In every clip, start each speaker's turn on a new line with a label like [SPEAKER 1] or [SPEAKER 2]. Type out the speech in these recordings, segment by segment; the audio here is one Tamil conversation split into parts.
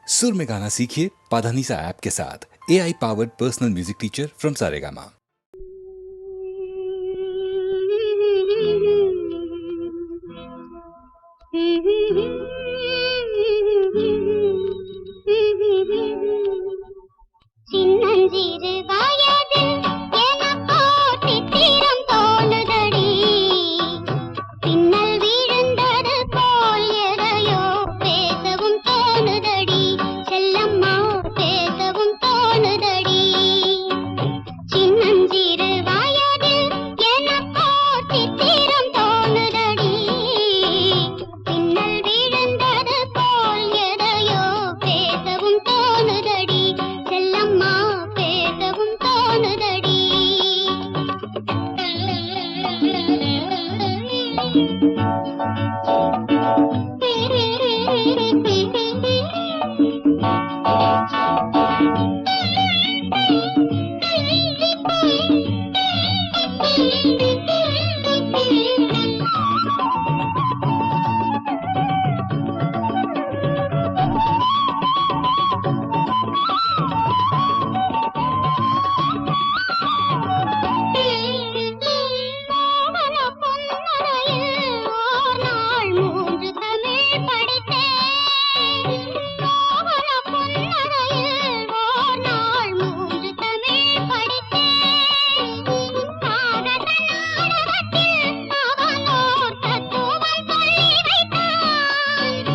[SPEAKER 1] सुर में गाना सीखिए पाधानीसा ऐप के साथ। AI powered personal music teacher from Saregama.
[SPEAKER 2] சின்னஞ்சிறு வயதில் எனக்கோ சித்திரம் தோணுதடி, பின்னல் விழுந்தது போல் எதையோ பேசவும் தோணுதடி, செல்லம்மா பேசவும் தோணுதடி. சின்னஞ்சிறு வயதில் எனக்கோ சித்திரம் தோணுதடி, பின்னல் விழுந்தது போல் எதையோ பேசவும் தோணுதடி, செல்லம்மா பேசவும் தோணுதடி. மோகன பொன்னரையில் ஓர் நாள் 3 தமிழ் படித்தேன். மோகன பொன்னரையில் ஓர் நாள் 3 தமிழ் படித்தேன். காகத நாடகத்தில் அவனோர் தத்துவம் சொல்லி வைத்தான்.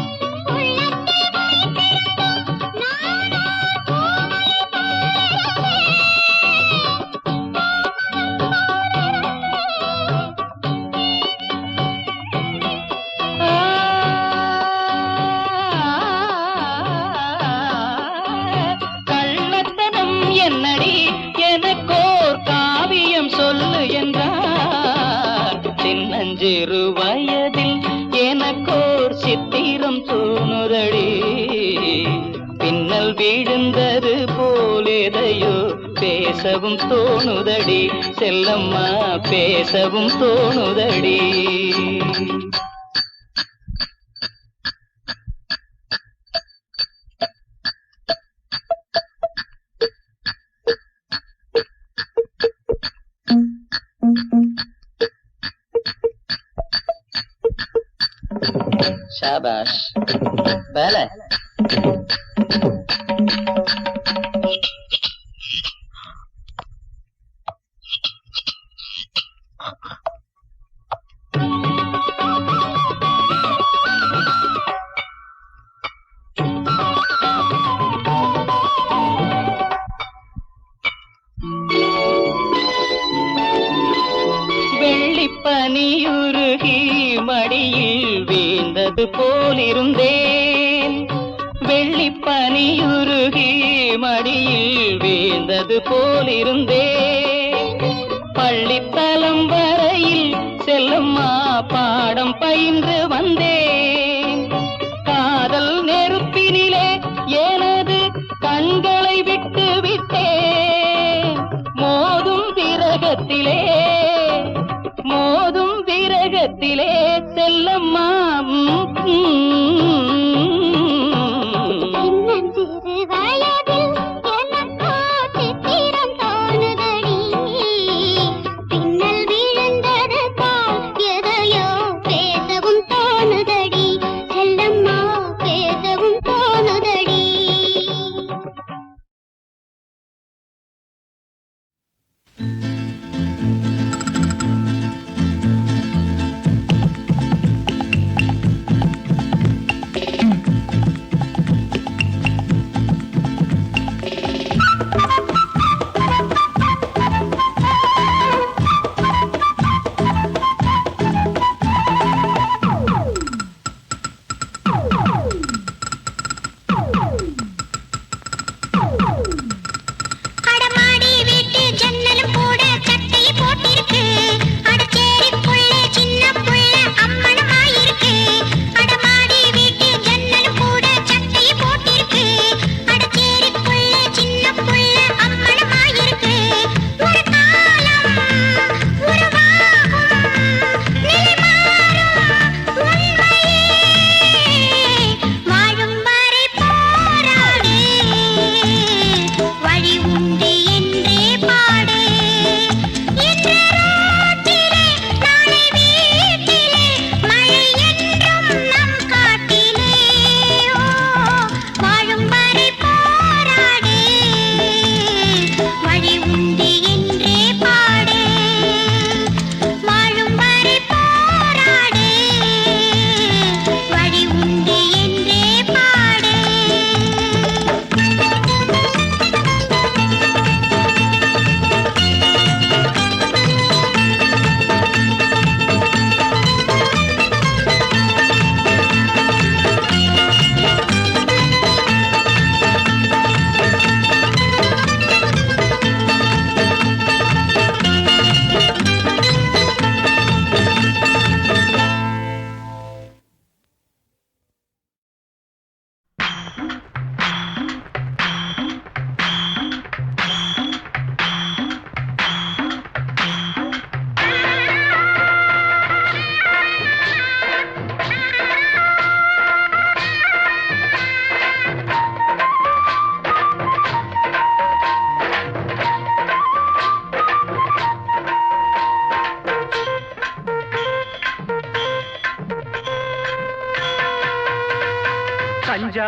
[SPEAKER 2] உள்ளத்தில் வைத்திருந்தும் நானோர் பூவை பார்த்தேன்.
[SPEAKER 3] கள்ளத்தனம் என்னடி எனக்கோர் காவியம் சொல்லு என்றார். சின்னஞ்சிறு வயதில் எனக்கோர் சித்திரம் தோணுதடி, பின்னல் விழுந்தது போலேதையோ பேசவும் தோணுதடி, செல்லம்மா பேசவும் தோணுதடி. शाबाश भले வெள்ளிப்பனியுருகி மடியில் வீழ்ந்தது போலிருந்தேன். வெள்ளிப்பனியுருகி மடியில் வீழ்ந்தது போலிருந்தேன். பள்ளித்தலம் வரையில் செல்லம்மா பாடம் பயின்று வந்தேன். காதல் நெருப்பினிலே எனது கண்களை விட்டு விட்டேன். மோதும் விரகத்திலே செல்லம்மா.
[SPEAKER 2] சின்னஞ்சிறு வயதில் எனக்கோ சித்திரம் தோணுதடி, பின்னல் விழுந்தது போல் எதையோ பேசவும் தோணுதடி, செல்லம்மா பேசவும் தோணுதடி.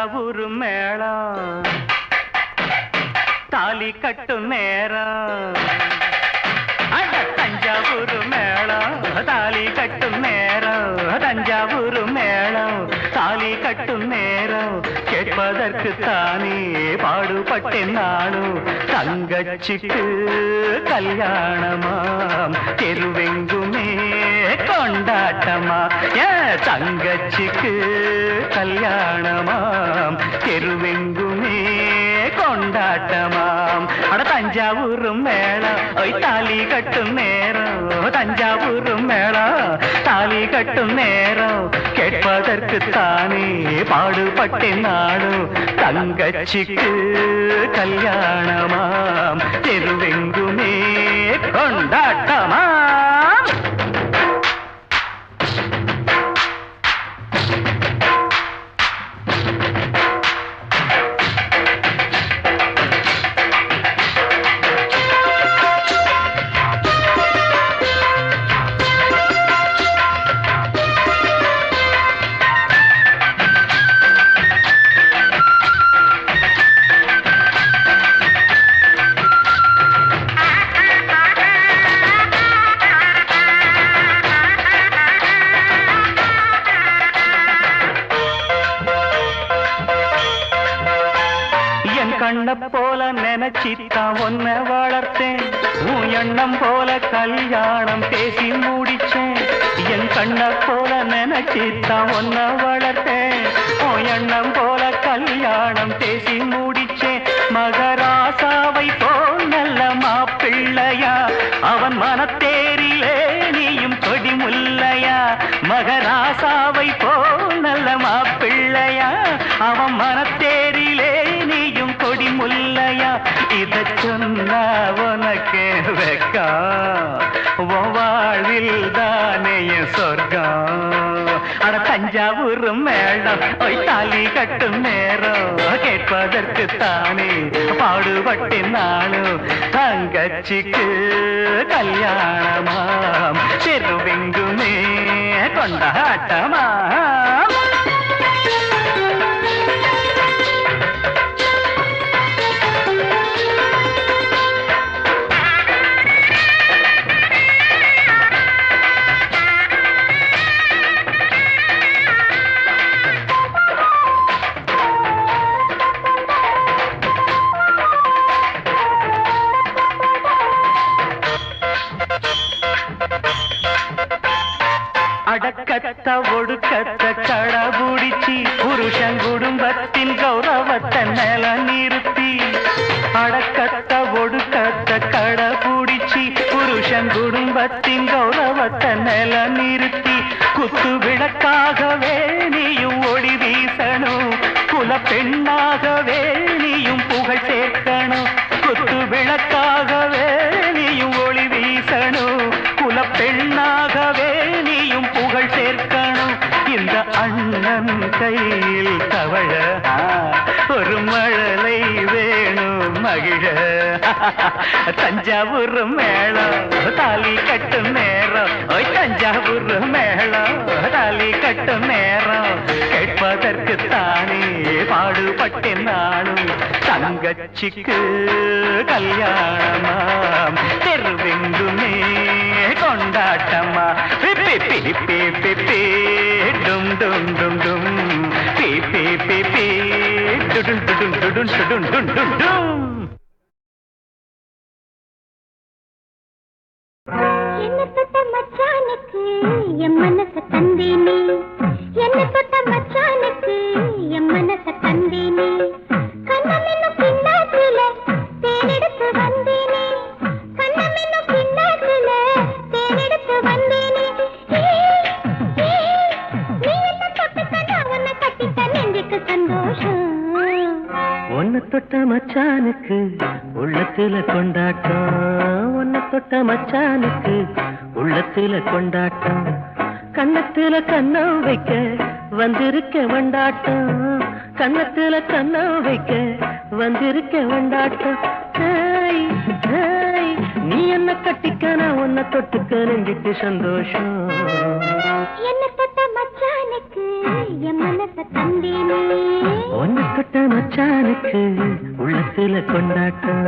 [SPEAKER 3] தஞ்சாவூர் மேளம் தாலி கட்டும் நேரம் அட தஞ்சாவூர் மேளம் தாலி கட்டும் நேரம் தஞ்சாவூர் மேளம் தாலி கட்டும் நேரம் கேட்பதற்கு தானே பாடுபட்டேன் நானும் தங்கச்சிக்கு கல்யாணமாம் தெருவெங்குமே கொண்டாட்டமா ஏன் தங்கச்சிக்கு கல்யாணமாம் தெருவெங்குமே கொண்டாட்டமாம் அட தஞ்சாவூர் மேளம் ஒய் தாலி கட்டும் நேரம் தஞ்சாவூர் மேளம் தாலி கட்டும் நேரம் கேட்பதற்கு தானே பாடுபட்டேன் நாடும் தங்கச்சிக்கு கல்யாணமாம் தெருவெங்குமே கொண்டாட்டமாம் கண்ண போல நினைச்சித்தான் ஒன்ன வளர்த்தேன் உன் எண்ணம் போல கல்யாணம் பேசி முடிச்சேன் என் கண்ண போல நினைச்சித்தான் ஒன்ன வளர்த்தேன் உன் எண்ணம் போல கல்யாணம் பேசி முடிச்சேன் மகராசாவை போல் நல்ல மாப்பிள்ளையா அவன் மனத்தேரிலே நீயும் கொடி முல்லையா மகராசாவை போல் நல்ல மாப்பிள்ளையா அவன் மனத்தேரிலே நீயும் கொடி முல்லையா இத சொன்னா உனக்கு வெக்கா வாழ்வில் தானே சொர்க்கம் அட தஞ்சாவூர் மேளம் ஒய் தாலி கட்டும் நேரம் கேட்பதற்கு தானே பாடுபட்டேன் நானும் தங்கச்சிக்கு கல்யாணமாம் தெருவெங்குமே கொண்டாட்டமா அடக்கத்த ஒடுக்கத்த கடபுடிச்சி புருஷன் குடும்பத்தின் கௌரவத்தை மேல நிறுத்தி அடக்கத்த ஒடுக்கத்த கடபுடிச்சி புருஷன் குடும்பத்தின் கௌரவத்தை மேல நிறுத்தி குத்து விளக்காகவே நீயும் ஒளி வீசணும் குல பெண்ணாகவே நீயும் புகழ் சேர்க்கணும் குத்து விளக்காகவே நீயும் ஒளி வீசணும் குல பெண்ணாகவே நீயும் புகழ் சேர்க்கணும் இந்த அண்ணன் கையில் தவழ ஒரு மழலை வேணும் மகிழ தஞ்சாவூர் மேளம் தாலி கட்டும் நேரம் ஓய் தஞ்சாவூர் மேளம் தாலி கட்டும் நேரம் கேட்பதற்கு தானே பாடுபட்டேன் நானும் தங்கச்சிக்கு கல்யாணமாம் தெருவெங்குமே கொண்டாட்டமா பிப்பி பிப்பி பிப்பி டும் டும் டும் டும் பிப்பி பிப்பி டுடும் டுடும் டுடும் டுடும் டும் டும் டும்
[SPEAKER 2] என்ன தொட்ட மச்சானுக்கு என் மனச தந்தேனே என்ன தொட்ட மச்சானுக்கு என் மனச தந்தேனே கண்ணம் என்னும் பின்னாசில தேனெடுத்து வந்தேனே கண்ணம் என்னும் பின்னாசில தேனெடுத்து வந்தேனே நீ என்ன தொட்டுக்கண்டா உன்னை கட்டிக்க நெஞ்சுக்கு சந்தோஷம்
[SPEAKER 3] ஒன்ன தொட்ட மச்சானுக்கு உள்ளத்துல கொண்டாட்டம் ஒன்ன தொட்ட மச்சானுக்கு உள்ளத்துல கொண்டாட்டம் கண்ணத்துல கண்ணம் வைக்க வந்திருக்க வண்டாட்டம் கண்ணத்துல கண்ணம் வைக்க வந்திருக்க வண்டாட்டம் நீ என்ன கட்டிக்க நான் உன்னை தொட்டுக்க நெஞ்சுக்கு சந்தோஷம்
[SPEAKER 2] என்ன தொட்ட மச்சானுக்கு என் மனச மனச தந்தேனே
[SPEAKER 3] ஒன்ன தொட்ட மச்சானுக்கு உள்ளத்துல கொண்டாட்டம்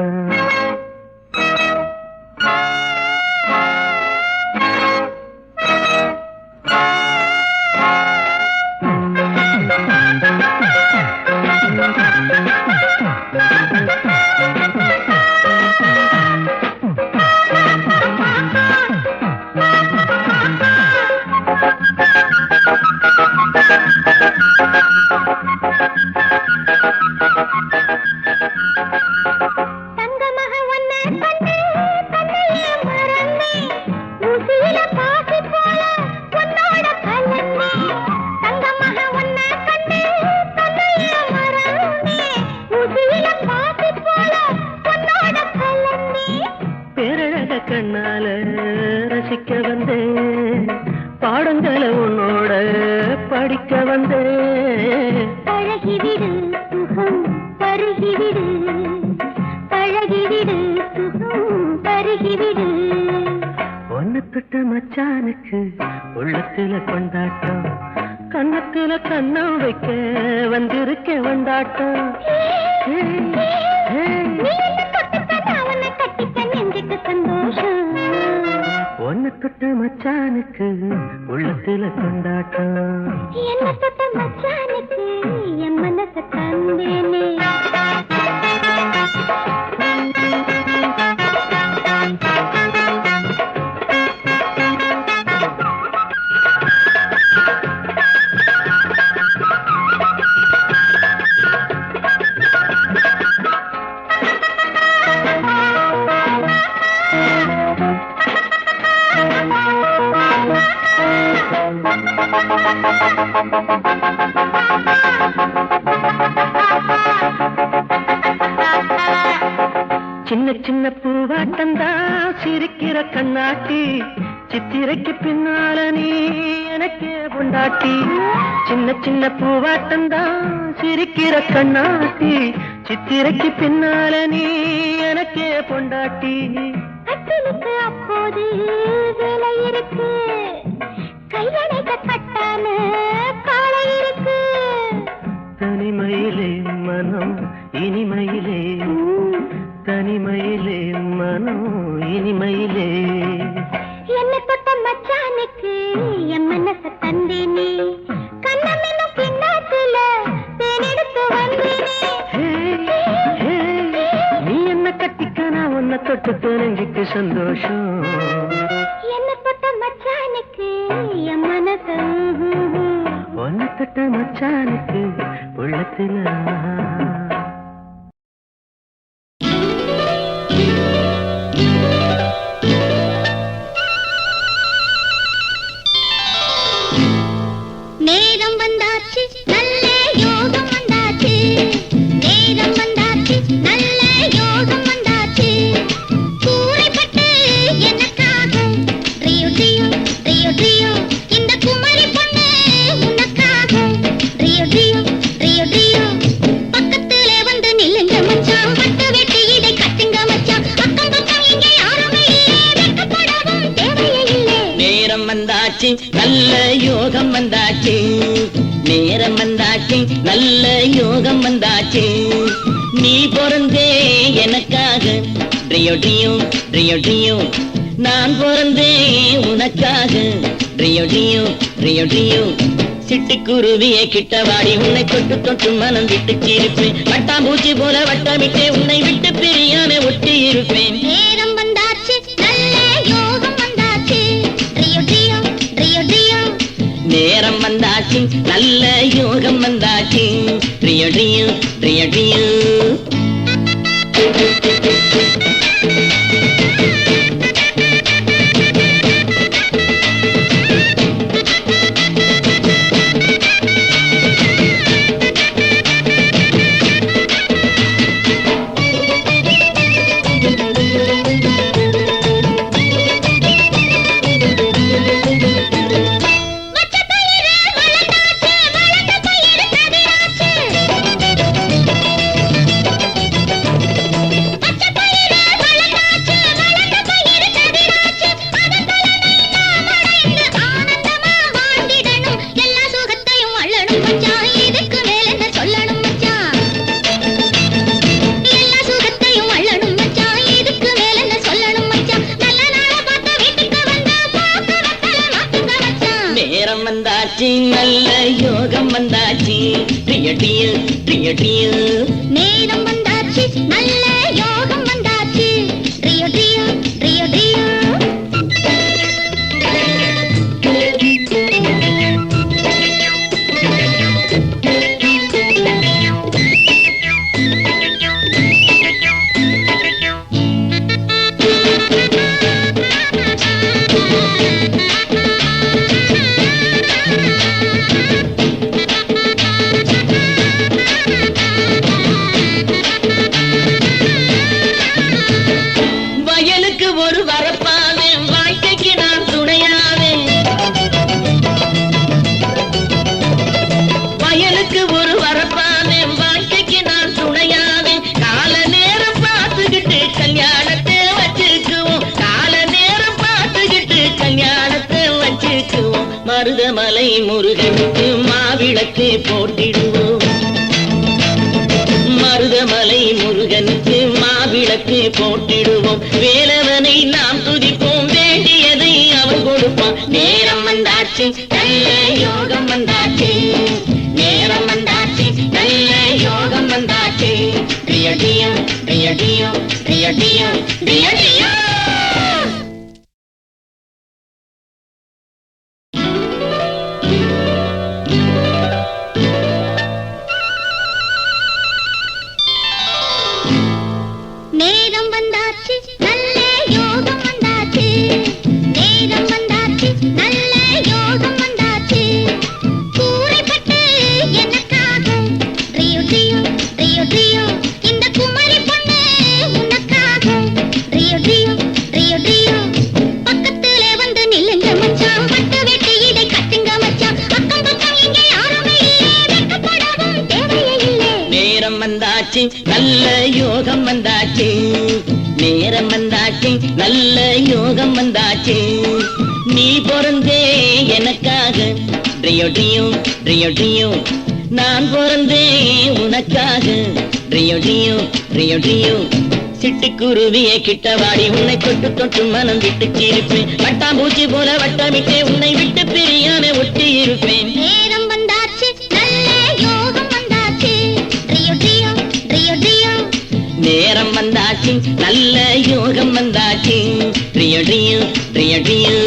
[SPEAKER 3] கண்ணால ரசிக்க வந்தேன் பாடங்களை உன்னோட படிக்க வந்தேன்
[SPEAKER 2] பழகிவிடு சுகம் பருகிவிடு பழகிவிடு சுகம் பருகிவிடு
[SPEAKER 3] ஒன்னு தொட்ட மச்சானுக்கு உள்ளத்துல கொண்டாட்டம் கண்ணத்துல கண்ணம் வைக்க வந்திருக்க வந்தாட்டம் ஒன்னு தொட்ட மச்சானுக்கு உள்ளத்துல கொண்டாட்டம்
[SPEAKER 2] என்ன தொட்ட மச்சானுக்கு என் மனச தந்தேனே
[SPEAKER 3] சின்ன சின்ன பூவாட்டந்தா சிரிக்கிற கண்ணாட்டி சித்திரைக்கு பின்னால நீ எனக்கே பொண்டாட்டி சின்ன சின்ன பூவாட்டந்தா சிரிக்கிற கண்ணாட்டி சித்திரைக்கு பின்னால நீ எனக்கே பொண்டாட்டி
[SPEAKER 2] கட்டலுக்கு அப்போது வேலை இருக்கு கையடைக்க கட்டான காலை இருக்கு
[SPEAKER 3] தனிமையிலே மனம் இனிமையிலே தனிமையிலே மனம் இனிமையிலே
[SPEAKER 2] என்ன தொட்ட மச்சானுக்கு என் மனச தந்தேனே கண்ணமென்னும் பின்னாத்துல தேனெடுத்து வந்தேனே
[SPEAKER 3] நீ என்ன கட்டிக்க நான் உன்னை தொட்டு தெரிஞ்சுக்கு சந்தோஷம்
[SPEAKER 2] என்ன தொட்ட மச்சானுக்கு என் மனச
[SPEAKER 3] ஒன்ன தொட்ட மச்சானுக்கு உள்ளத்துல
[SPEAKER 2] நேரம் வந்தாச்சு நல்ல யோகம் வந்தாச்சு நேரம் வந்தாச்சு நல்ல யோகம் வந்தாச்சு கூரைப்பட்டு எனக்காக ரியோ ரியோ ரியோ ரியோ இந்த குமரி பொண்ணு உனக்காக ரியோ ரியோ ரியோ ரியோ பக்கத்துல வந்து நில்லுங்க மச்சான் பட்டு வெட்டி இதை கட்டுங்க மச்சான் அக்கம் பக்கம் இங்க யாருமே இல்லை வெட்கப்படவும் தேவையே இல்லை
[SPEAKER 4] நேரம் வந்தாச்சு நல்ல யோகம் வந்தாச்சு நேரம் வந்தாச்சு நல்ல யோகம் வந்தாச்சு நீ பிறந்தே எனக்காக ட்ரியோ ட்ரியோ ட்ரியோ ட்ரியோ நான் பிறந்தே உனக்காக ட்ரியோ ட்ரியோ ட்ரியோ ட்ரியோ சிட்டுக்குருவியை கிட்ட வாடி உன்னை தொட்டு தொட்டு மனம் விட்டு இருப்பேன் வட்டாம்பூச்சி போல வட்டமிட்டே உன்னை விட்டு பிரியாம ஒட்டி இருப்பேன்
[SPEAKER 2] நேரம் வந்தாச்சு நல்ல யோகம் வந்தாச்சு ரியோ ரியோ ரியோ ரியோ
[SPEAKER 4] நேரம் வந்தாச்சு நல்ல யோகம் வந்தாச்சு ட்ரியோ ட்ரியோ ட்ரியோ ட்ரியோ மருதமலை முருகனுக்கு மாவிளக்கு போட்டிடுவோம். மருதமலை முருகனுக்கு மாவிளக்கு போட்டிடுவோம். வேலவனை நாம் துதிப்போம், வேண்டியதை அவன் கொடுப்பான். நேரம் வந்தாச்சு, நல்ல யோகம் வந்தாச்சு. நேரம் வந்தாச்சு, நல்ல யோகம் வந்தாச்சு. டியடியம் டியடியம் டியடியம் டியடியம்.
[SPEAKER 2] நேரம் வந்தாச்சு, நல்ல யோகம் வந்தாச்சு. நேரம் வந்தாச்சு, நல்ல யோகம் வந்தாச்சு. கூரைப்பட்டு எனக்காக ரியோ ரியோ ரியோ ரியோ. இந்த குமரி பொண்ணு உனக்காக ரியோ ரியோ ரியோ ரியோ. பக்கத்துல வந்து நில்லுங்க மச்சான், பட்டு வெட்டி இதை கட்டுங்க மச்சான். அக்கம் பக்கம் இங்கே யாருமே இல்லை, வெட்கப்படவும் தேவையே இல்லை.
[SPEAKER 4] நேரம் வந்தாச்சு, நல்ல யோகம் வந்தாச்சு. நேரம் வந்தாச்சு, நல்ல யோகம் வந்தாச்சு. நீ பிறந்தே எனக்காக ரியோ டியோ ரியோ டியோ. நான் பிறந்தே உனக்காக ரியோ டியோ ரியோ டியோ. சிட்டுக்குருவியே கிட்டவாடி உன்னை தொட்டு தொட்டு மனம் விட்டு சிரிப்பேன். வட்டாம்பூச்சி போல வட்டமிட்டே உன்னை விட்டு பிரியாம ஒட்டி இருப்பேன்.
[SPEAKER 2] நேரம் வந்தாச்சு, நல்ல யோகம் வந்தாச்சு. ரியோ ரியோ ரியோ ரியோ.
[SPEAKER 4] நேரம் வந்தாச்சு, நல்ல யோகம் வந்தாச்சு. ரியோ டியோ ரியோ டியோ.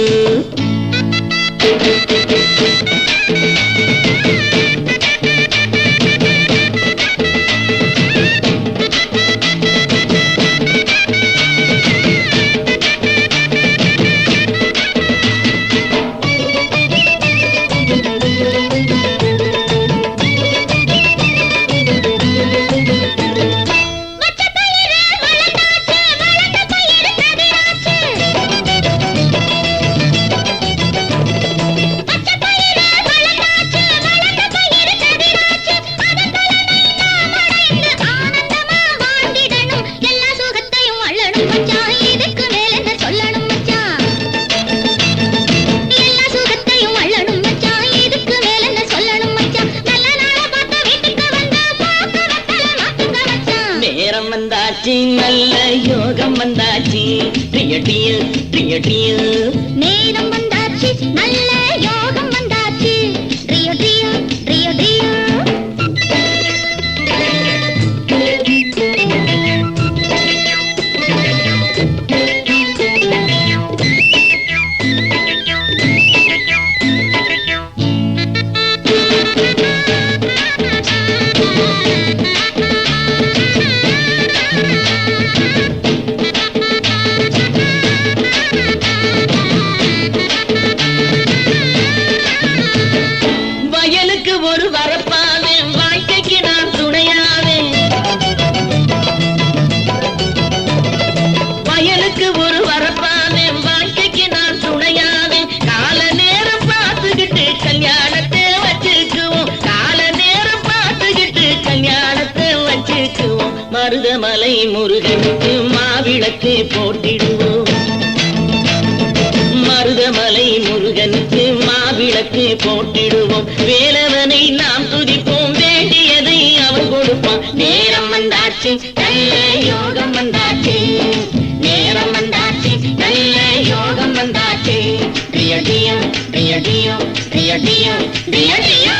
[SPEAKER 2] மச்ச பயிறு வளர்ந்தாச்சு, வளர்ந்த பயிறு கதிராச்சு. மச்ச பயிறு வளர்ந்தாச்சு, வளர்ந்த பயிறு கதிராச்சு. அதன் பலனை நாம் அடைந்து ஆனந்தமா வாழ்ந்திடணும். எல்லா சுகத்தையும் அள்ளணும் மச்சான், இதுக்கு மேல என்ன சொல்லணும் மச்சான். எல்லா சுகத்தையும் அள்ளணும் மச்சான், இதுக்கு மேல என்ன சொல்லணும் மச்சான். நல்ல நாளை பார்த்து வீட்டுக்கு வந்து போக்கு வத்தல மாத்துங்க மச்சான்.
[SPEAKER 4] நேரம் வந்தாச்சு, நல்ல யோகம் வந்தாச்சு. ரியோ டியோ ரியோ டியோ.
[SPEAKER 2] நேரம் வந்தாச்சு, நல்ல யோகம் வந்தாச்சு. ரியோ ரியோ ரியோ ரியோ.
[SPEAKER 4] வயலுக்கு ஒரு வரப்பாவே, வாழ்க்கைக்கு நான் துணையாவே. வயலுக்கு ஒரு வரப்பாவே, வாழ்க்கைக்கு நான் துணையாவே. கால நேரம் பார்த்துக்கிட்டு கல்யாணத்தை வச்சுக்குவோம். கால நேரம் பார்த்துக்கிட்டு கல்யாணத்தை வச்சுக்குவோம். மருதமலை முருகனுக்கு மாவிளக்கு போட்டிடுவோம். மருதமலை முருகனுக்கு மாவிளக்கு போட்டிடுவோம். வேலவனை நாம் துதிப்போம், வேண்டியதை அவன் கொடுப்பான். நேரம் வந்தாச்சு, நல்ல யோகம் வந்தாச்சு. நேரம் வந்தாச்சு, நல்ல யோகம் வந்தாச்சு. ரியோ டியோ ரியோ டியோ ரியோ டியோ ரியோ டியோ.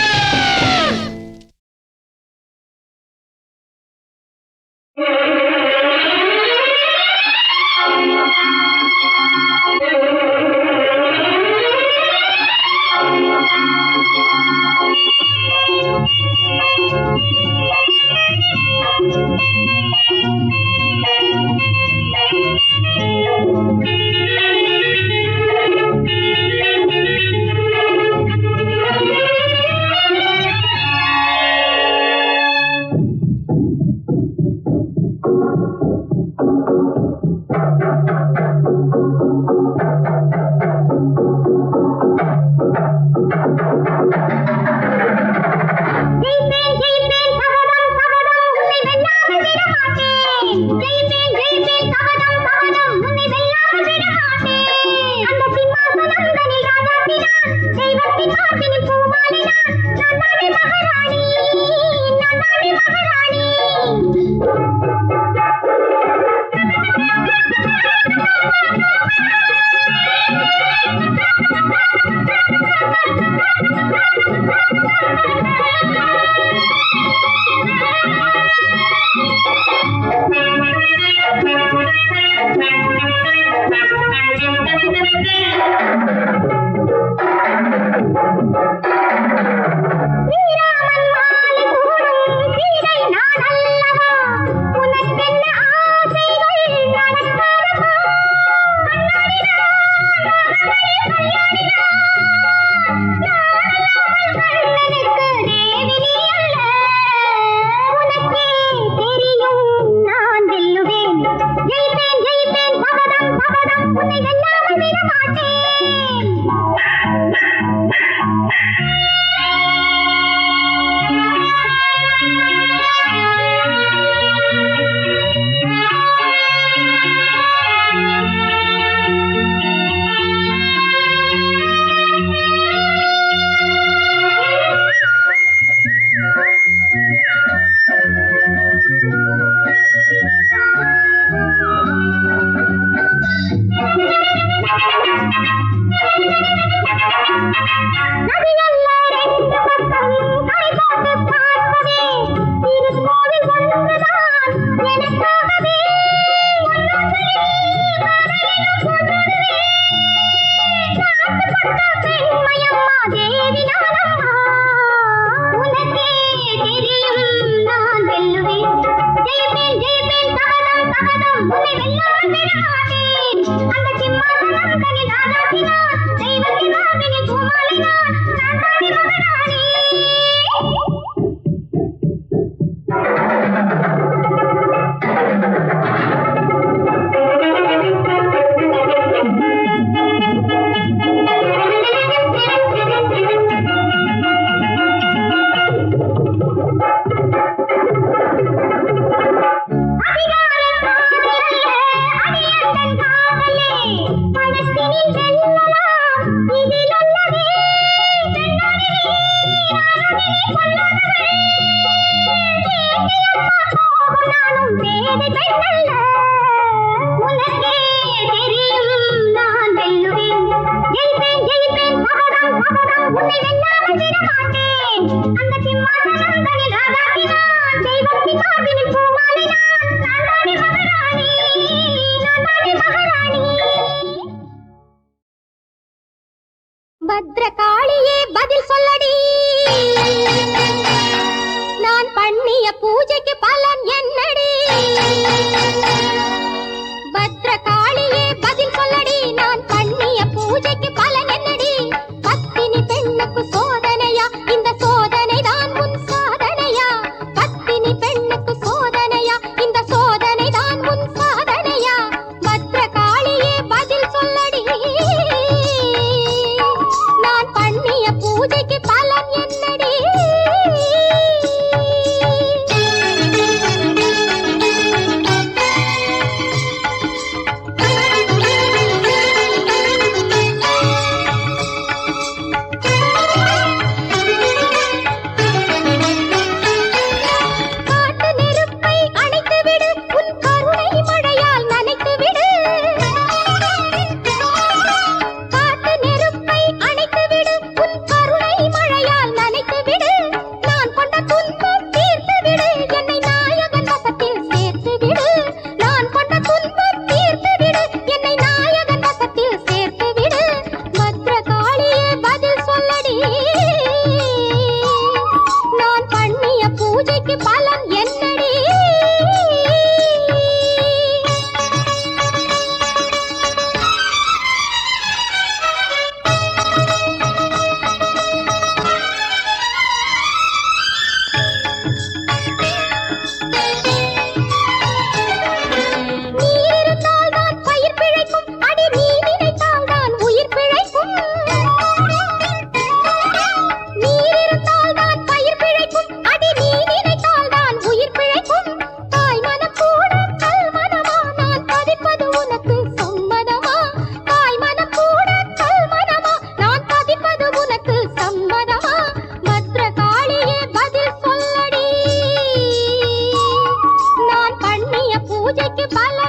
[SPEAKER 2] பூஜைக்கு பல